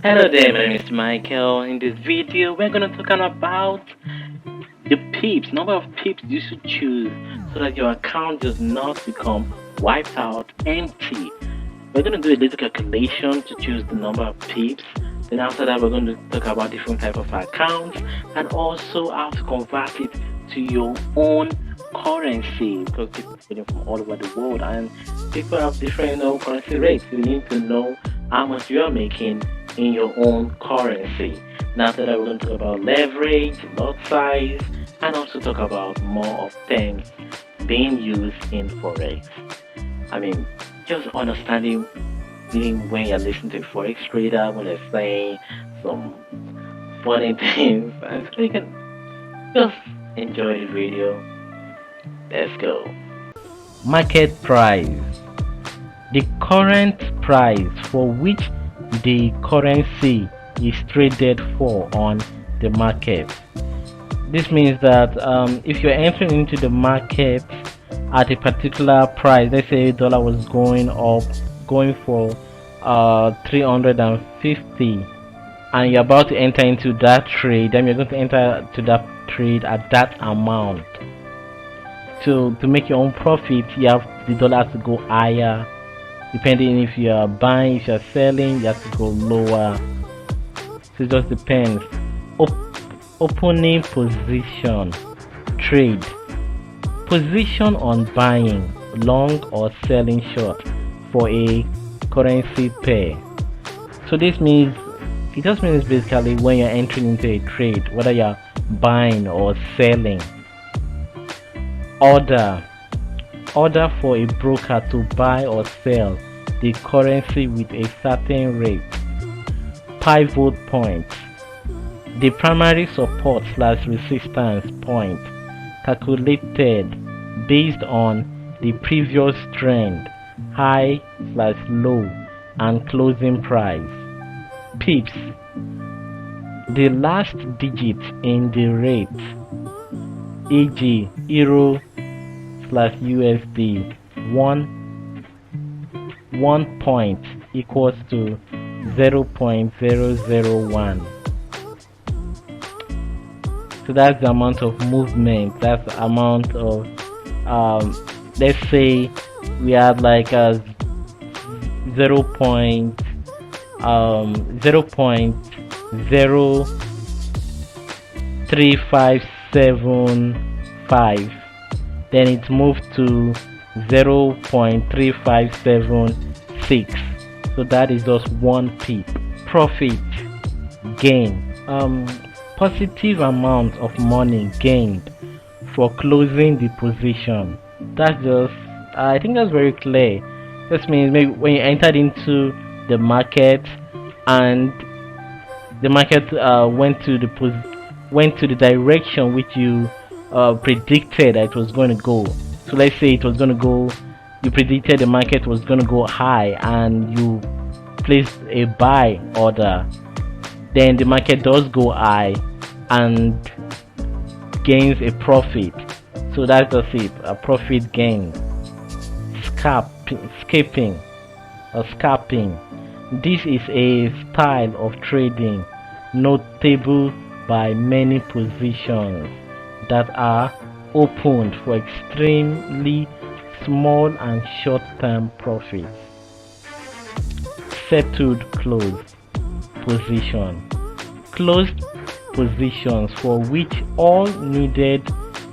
Hello there, my name is Michael. In this video, we're going to talk about the pips, number of pips you should choose so that your account does not become wiped out empty. We're going to do a little calculation to choose the number of pips. Then after that, we're going to talk about different type of accounts and also how to convert it to your own currency because people are getting from all over the world and people have different currency rates. You need to know how much you are making in your own currency. And after that, we're going to talk about leverage, lot size, and also talk about more of terms being used in Forex. I mean, just understanding meaning when you're listening to a Forex trader, when they're saying some funny things, and so you can just enjoy the video. Let's go. Market price. The current price for which the currency is traded for on the market. This means that if you're entering into the market at a particular price, let's say dollar was going up, going for 350, and you're about to enter into that trade, then you're going to enter to that trade at that amount. So to make your own profit, you have the dollar has to go higher. Depending if you are buying, if you are selling, you have to go lower. So it just depends. Opening position, trade, position on buying, long or selling short for a currency pair. So this means, it just means basically when you're entering into a trade, whether you're buying or selling. Order for a broker to buy or sell the currency with a certain rate. Pivot point, the primary support/resistance point calculated based on the previous trend, high/low and closing price. Pips, the last digit in the rate, e.g. Euro/USD, one point equals to 0.001. So that's the amount of movement, that's the amount of let's say we had like a 0.03575, then it moved to 0.3576. So that is just 1 pip. Profit gain, positive amount of money gained for closing the position. That's just, I think that's very clear. This means maybe when you entered into the market and the market went to the direction which you predicted that it was going to go. So let's say it was going to go, you predicted the market was going to go high and you placed a buy order, then the market does go high and gains a profit. So that's just it, a profit gain. Scalping or scalping, this is a style of trading notable by many positions that are opened for extremely small and short-term profits. Settled closed position, closed positions for which all needed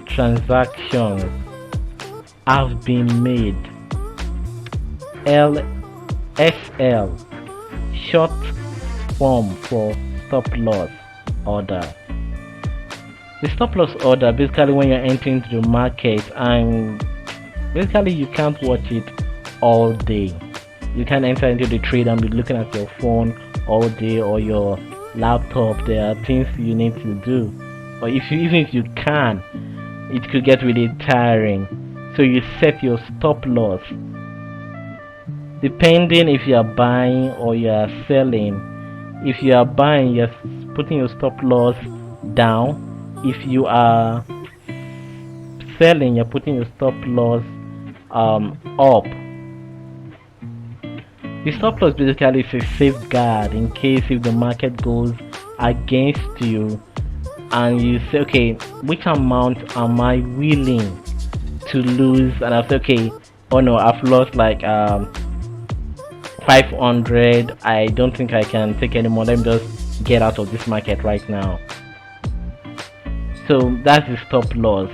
transactions have been made. SL, short form for stop loss order. The stop loss order, basically when you're entering into the market and basically you can't watch it all day. You can enter into the trade and be looking at your phone all day or your laptop. There are things you need to do, or even if you can, it could get really tiring. So you set your stop loss depending if you are buying or you are selling. If you are buying, you're putting your stop loss down. If you are selling, you're putting your stop loss up. The stop loss basically is a safeguard in case if the market goes against you and you say, okay, which amount am I willing to lose? And I say, okay, oh no, I've lost like 500. I don't think I can take any more. Let me just get out of this market right now. So that's the stop loss.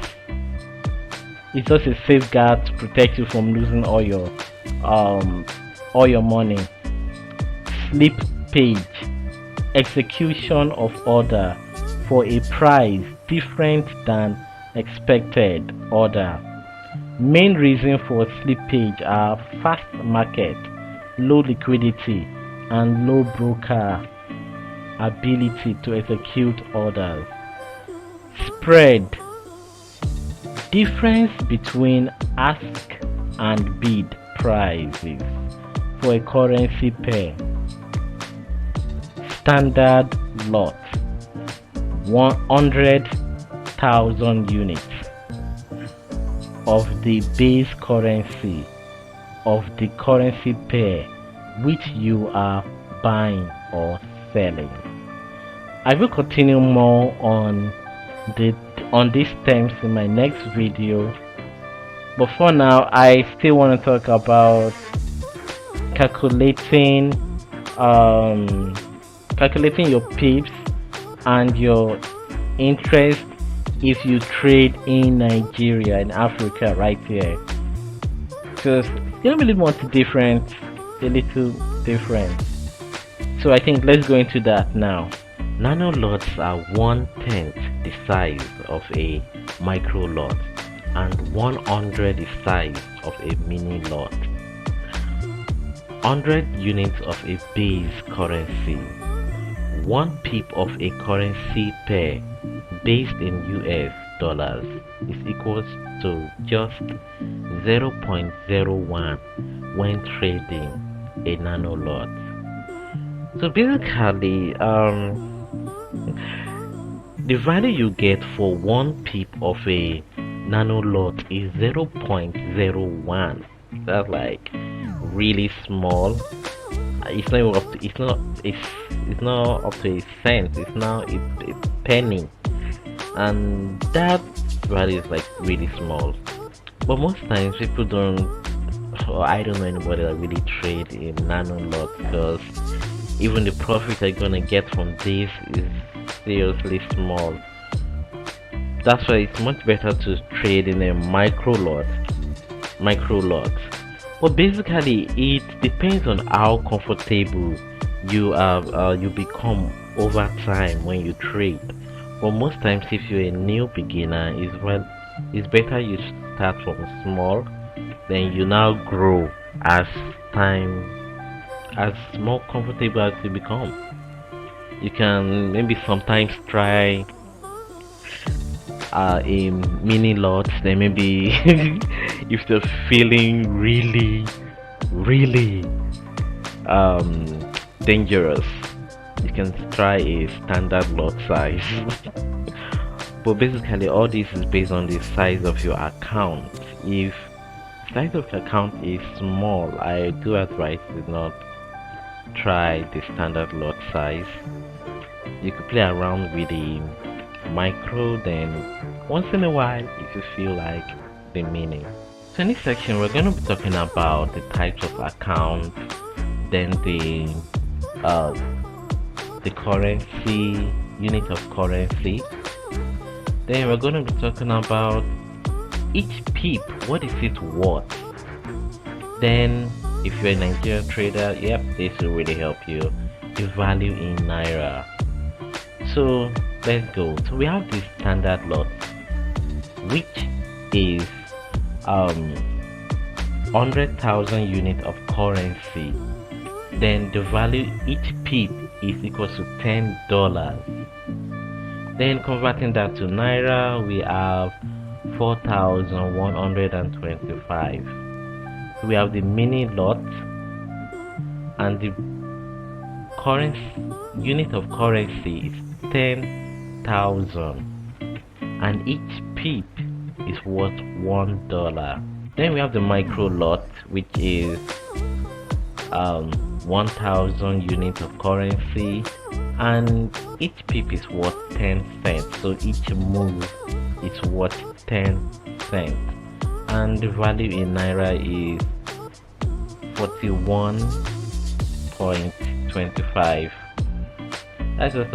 It's just a safeguard to protect you from losing all your money. Slip page, execution of order for a price different than expected order. Main reason for slippage are fast market, low liquidity, and low broker ability to execute orders. Spread, difference between ask and bid prices for a currency pair. Standard lot, 100,000 units of the base currency of the currency pair which you are buying or selling. I will continue more on these terms in my next video, but for now I still want to talk about calculating your pips and your interest if you trade in Nigeria and Africa right here, because it's gonna be a little different. So I think let's go into that now. Nano lots are 1/10 the size of a micro lot and 100 the size of a mini lot. 100 units of a base currency. 1 pip of a currency pair based in US dollars is equals to just 0.01 when trading a nano lot. So basically, the value you get for 1 pip of a nano lot is 0.01. That's like really small. It's not up to, it's not up to a cent. It's now a penny, and that value is like really small. But most times people don't, or I don't know anybody that really trade in nano lot, because even the profit they're gonna get from this is seriously small. That's why it's much better to trade in a micro lot. But basically it depends on how comfortable you become over time when you trade. But most times if you're a new beginner, it's better you start from small, then you now grow as more comfortable as you become. You can maybe sometimes try a mini lot, then maybe if you're feeling really dangerous, you can try a standard lot size. But basically all this is based on the size of your account. If size of your account is small, I do advise you not try the standard lot size. You could play around with the micro, then once in a while if you feel like the mini. So in this section we're going to be talking about the types of accounts, then the currency, unit of currency, then we're going to be talking about each pip, what is it worth. Then if you're a Nigerian trader, yep, this will really help you, the value in naira. So let's go. So we have the standard lot, which is 100,000 unit of currency. Then the value each pip is equal to $10. Then converting that to naira, we have 4,125. So we have the mini lot, and the currency unit of currency is 10,000, and each pip is worth $1. Then we have the micro lot, which is 1000 units of currency, and each pip is worth 10 cents. So each move is worth 10 cents, and the value in naira is 41.25. That's just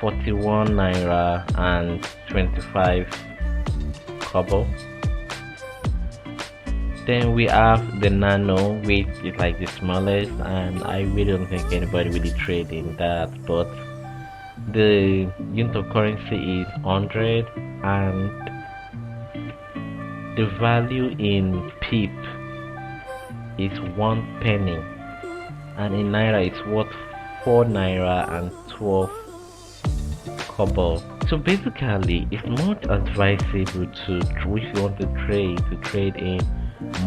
41 naira and 25 kobo. Then we have the nano, which is like the smallest, and I really don't think anybody really trade in that. But the unit of currency is 100, and the value in pip is 1 penny, and in naira it's worth 4 naira and 12 kobo. So basically, it's not advisable to, if you want to trade in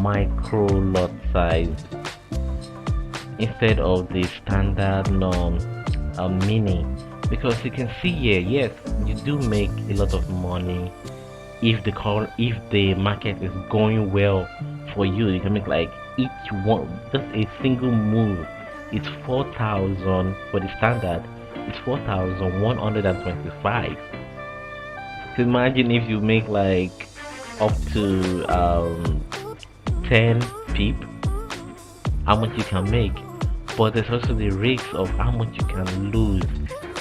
micro lot size instead of the standard norm mini, because you can see here, yes, you do make a lot of money if the market is going well for you. You can make like each one, just a single move, it's 4,000. For the standard, it's 4,125. So imagine if you make like up to 10 pip, how much you can make. But there's also the risk of how much you can lose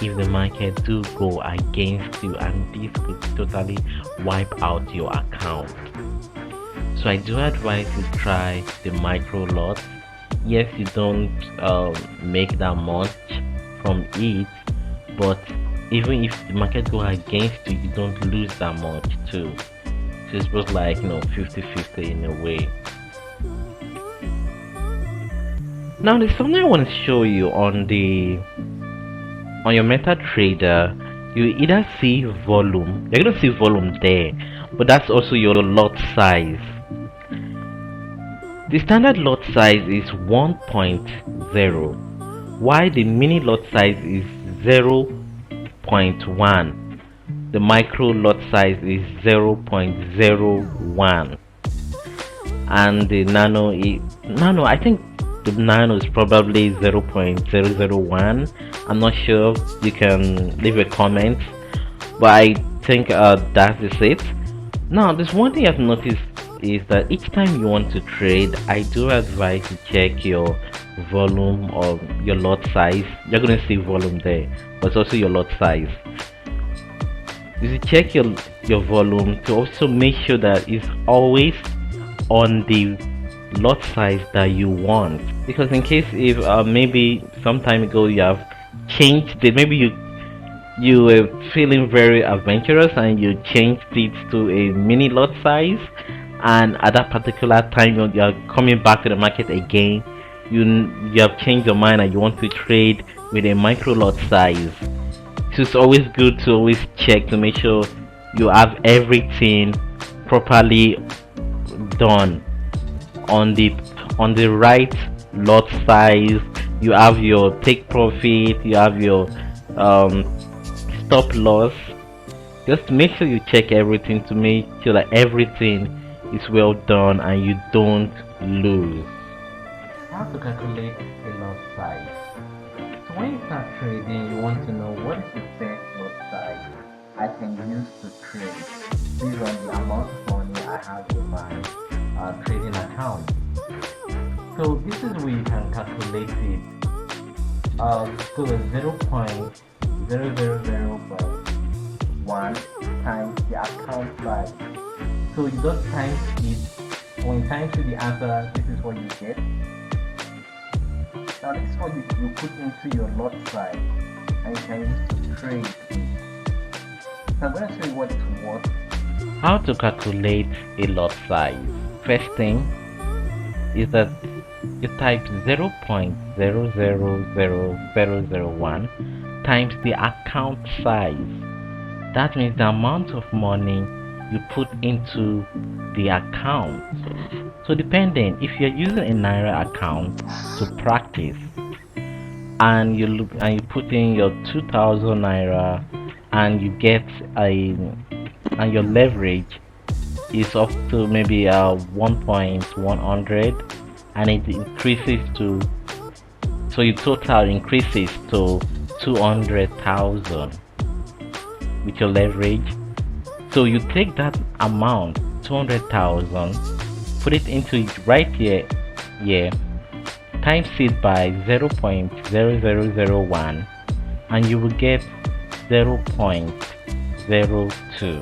if the market do go against you, and this could totally wipe out your account. So I do advise you try the micro lots. Yes, you don't make that much from it, but even if the market go against you, you don't lose that much too. So it's both like 50-50 in a way. Now there's something I want to show you on your MetaTrader. You either see volume, you're gonna see volume there, but that's also your lot size. The standard lot size is 1.0, while the mini lot size is 0.1. The micro lot size is 0.01, and the nano I think the nano is probably 0.001. I'm not sure, you can leave a comment, but I think that is it. Now there's one thing I've noticed is that each time you want to trade, I do advise to check your volume or your lot size. You're going to see volume there, but also your lot size. You should check your volume to also make sure that it's always on the lot size that you want, because in case if maybe some time ago you have changed it, maybe you were feeling very adventurous and you changed it to a mini lot size, and at that particular time you're coming back to the market again, you have changed your mind and you want to trade with a micro lot size. So it's always good to always check to make sure you have everything properly done on the right lot size. You have your take profit, you have your stop loss. Just make sure you check everything to make sure that everything is well done and you don't lose. How to calculate a lot size? So when you start trading, you want to know what is the best lot size I can use to trade based on the amount of money I have in my trading account. So this is where you can calculate it. So 0.0001 times the account size. So you just times it. When you times the answer, this is what you get. Now this is what you put into your lot size, and you can use to trade. So I'm going to show you what it's worth. How to calculate a lot size. First thing is that you type 0.000001 times the account size. That means the amount of money you put into the account. So depending, if you're using a naira account to practice, and you put in your 2,000 naira, and you get and your leverage is up to maybe 1.100, and it increases to, so your total increases to 200,000 with your leverage. So you take that amount, 200,000, put it into right here, times it by 0.0001, and you will get 0.02.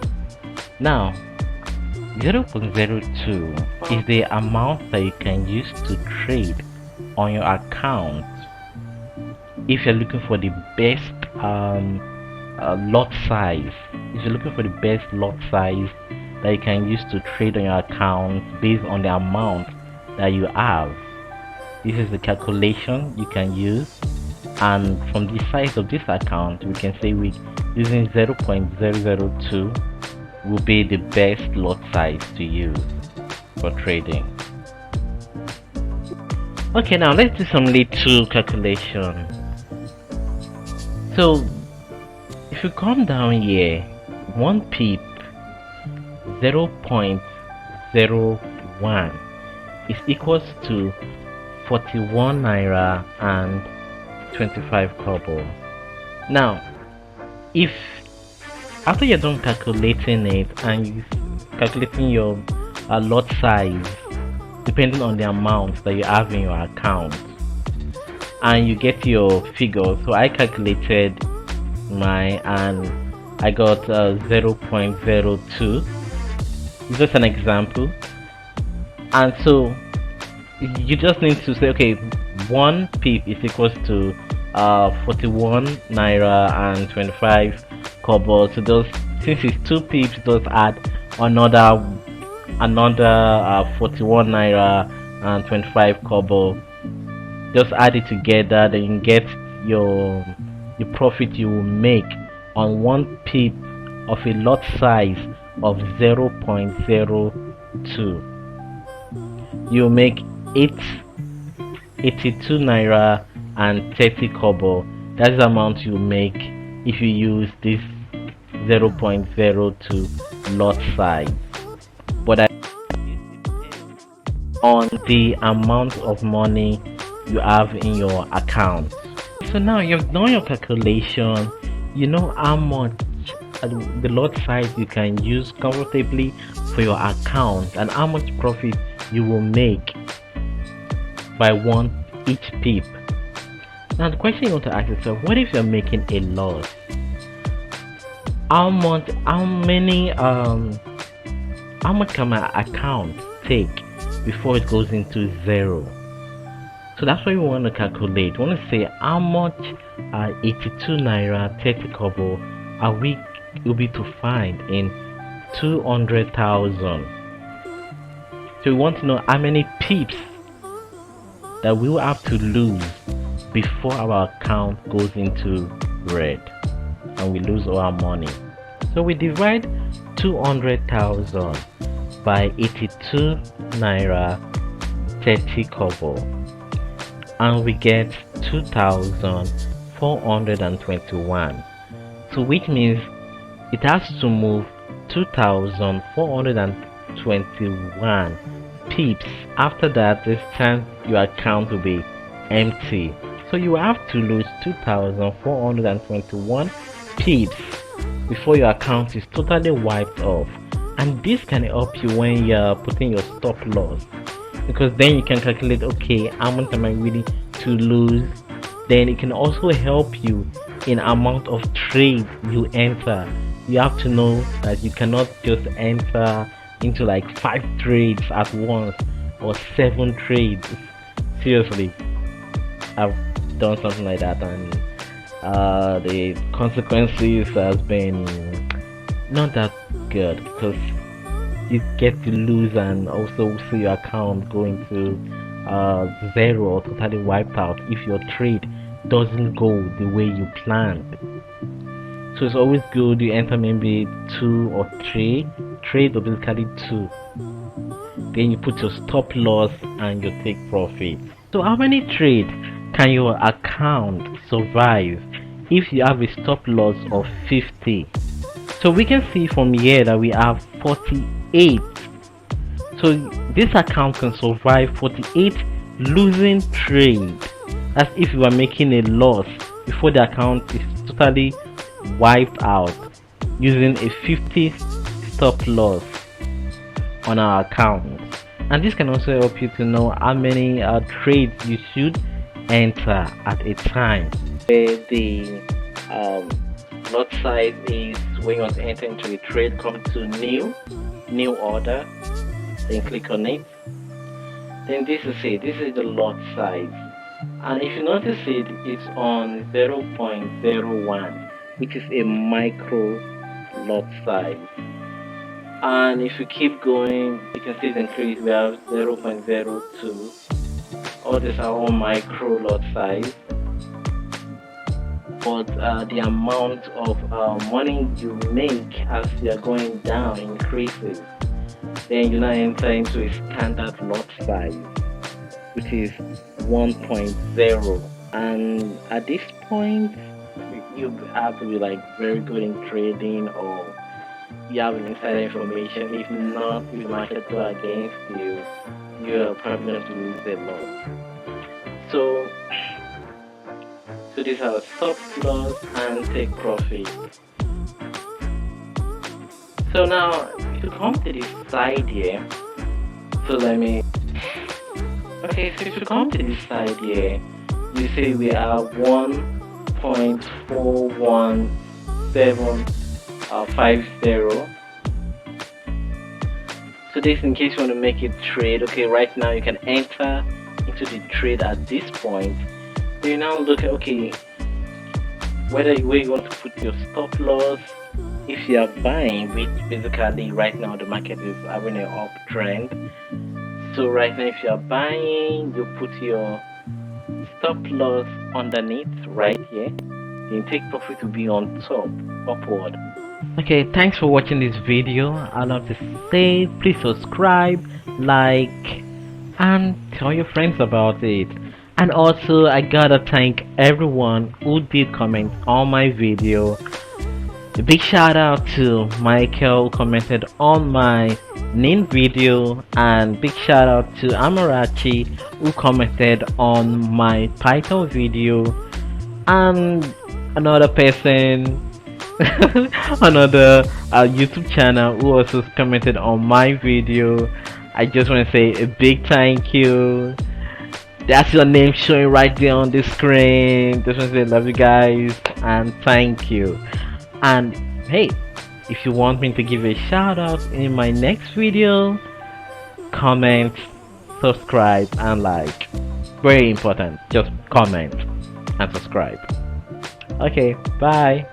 Now 0.02 is the amount that you can use to trade on your account if you're looking for the best lot size. If you're looking for the best lot size that you can use to trade on your account based on the amount that you have, this is the calculation you can use, and from the size of this account we can say we using 0.002 will be the best lot size to use for trading. Okay, now let's do some little calculation. So if you come down here, 1 pip, 0.01 is equals to 41 naira and 25 kobo. Now if after you're done calculating it and you calculating your lot size depending on the amount that you have in your account, and you get your figure, so I calculated my and I got 0.02. It's just an example, and so you just need to say, okay, 1 pip is equals to 41 naira and 25 kobo. So those, since it's 2 pips, just add another 41 naira and 25 kobo. Just add it together, then you get your profit you will make on 1 pip of a lot size of 0.02. You make 82 naira and 30 kobo. That's the amount you make if you use this 0.02 lot size. But I on the amount of money you have in your account. So now you've done your calculation, you know how much the lot size you can use comfortably for your account and how much profit you will make by each pip. Now the question you want to ask yourself, what if you're making a loss? How much can my account take before it goes into zero? So that's what we want to calculate. We want to say how much 82 naira 30 kobo are we able to find in 200,000. So we want to know how many pips that we will have to lose before our account goes into red and we lose all our money. So we divide 200,000 by 82 naira 30 kobo and we get 2,421. So which means it has to move 2,421 pips. After that, this time your account will be empty. So you have to lose 2,421 pips before your account is totally wiped off. And this can help you when you're putting your stop loss, because then you can calculate, okay, how much am I willing to lose. Then it can also help you in amount of trade you enter. You have to know that you cannot just enter into like 5 trades at once or 7 trades. Seriously, I've done something like that, and the consequences has been not that good, because you get to lose and also see your account going to zero or totally wiped out if your trade doesn't go the way you planned. So it's always good you enter maybe 2 or 3 trades, or basically 2. Then you put your stop loss and you take profit. So how many trades can your account survive if you have a stop loss of 50? So we can see from here that we have 48. So this account can survive 48 losing trade. That's if you are making a loss before the account is totally wiped out using a 50 stop loss on our account. And this can also help you to know how many trades you should enter at a time. Where the lot size is when you want to enter into a trade, come to new order, then click on it. Then this is it. This is the lot size, and if you notice it, it's on 0.01, which is a micro lot size. And if you keep going, you can see it increase. We have 0.02. All these are all micro lot size, but the amount of money you make as you are going down increases. Then you now enter into a standard lot size, which is 1.0. And at this point, you have to be like very good in trading, or you have inside information. If not, if the market go against you, you are probably going to lose a lot. So these are stop loss and take profit. So now if you come to this side here, so let me okay, so if you come to this side here, you see we have 1.41750. So this in case you want to make a trade. Okay, right now you can enter into the trade at this point. So you now look at, okay, where you want to put your stop loss. If you are buying, which basically right now the market is having an uptrend. So right now if you are buying, you put your stop loss underneath right here. Then take profit to be on top, upward. Okay, thanks for watching this video. I'd love to say please subscribe, like, and tell your friends about it. And also I gotta thank everyone who did comment on my video. A big shout out to Michael who commented on my NIN video, and big shout out to Amarachi who commented on my Python video, and another person another YouTube channel who also commented on my video. I just want to say a big thank you. That's your name showing right there on the screen. Just want to say love you guys and thank you. And hey, if you want me to give a shout out in my next video, comment, subscribe and like. Very important, just comment and subscribe. Okay, bye.